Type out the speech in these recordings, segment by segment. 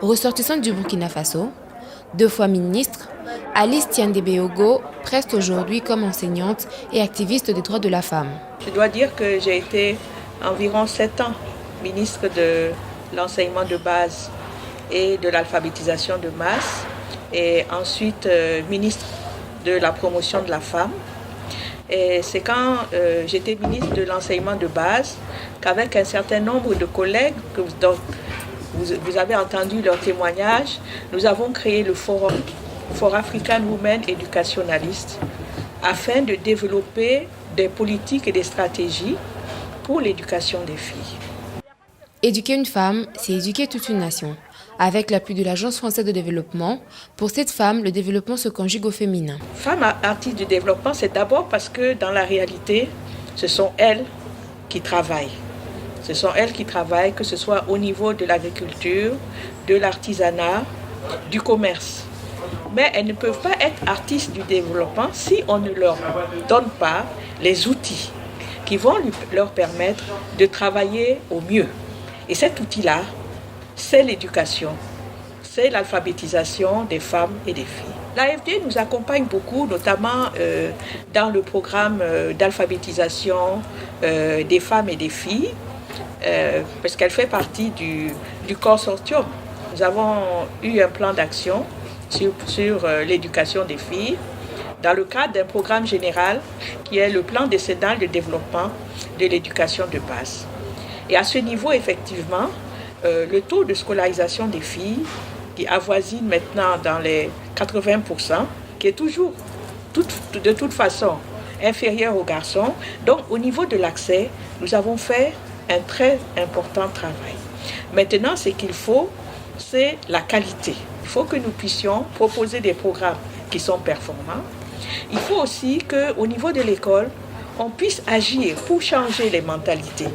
Ressortissante du Burkina Faso, 2 fois ministre, Alice Tiendé-Béogo preste aujourd'hui comme enseignante et activiste des droits de la femme. Je dois dire que j'ai été environ 7 ans ministre de l'enseignement de base et de l'alphabétisation de masse, et ensuite ministre de la promotion de la femme. Et c'est quand j'étais ministre de l'enseignement de base qu'avec un certain nombre de collègues, dont vous avez entendu leurs témoignages, nous avons créé le forum For African Women Educationalistes afin de développer des politiques et des stratégies pour l'éducation des filles. Éduquer une femme, c'est éduquer toute une nation. Avec l'appui de l'Agence française de développement, pour cette femme, le développement se conjugue au féminin. Femme artiste du développement, c'est d'abord parce que dans la réalité, ce sont elles qui travaillent. Ce sont elles qui travaillent, que ce soit au niveau de l'agriculture, de l'artisanat, du commerce. Mais elles ne peuvent pas être artistes du développement si on ne leur donne pas les outils qui vont leur permettre de travailler au mieux. Et cet outil-là, c'est l'éducation, c'est l'alphabétisation des femmes et des filles. L'AFD nous accompagne beaucoup, notamment dans le programme d'alphabétisation des femmes et des filles, parce qu'elle fait partie du consortium. Nous avons eu un plan d'action sur l'éducation des filles dans le cadre d'un programme général qui est le plan décennal de développement de l'éducation de base. Et à ce niveau, effectivement, le taux de scolarisation des filles, qui avoisine maintenant dans les 80%, qui est toujours, de toute façon, inférieur aux garçons. Donc, au niveau de l'accès, nous avons fait un très important travail. Maintenant, ce qu'il faut, c'est la qualité. Il faut que nous puissions proposer des programmes qui sont performants. Il faut aussi qu'au niveau de l'école, on puisse agir pour changer les mentalités,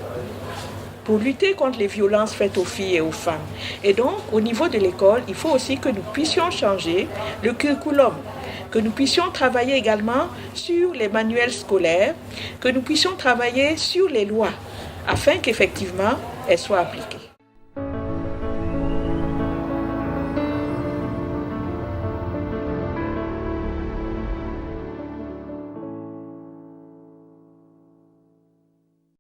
pour lutter contre les violences faites aux filles et aux femmes. Et donc, au niveau de l'école, il faut aussi que nous puissions changer le curriculum, que nous puissions travailler également sur les manuels scolaires, que nous puissions travailler sur les lois, afin qu'effectivement, elles soient appliquées.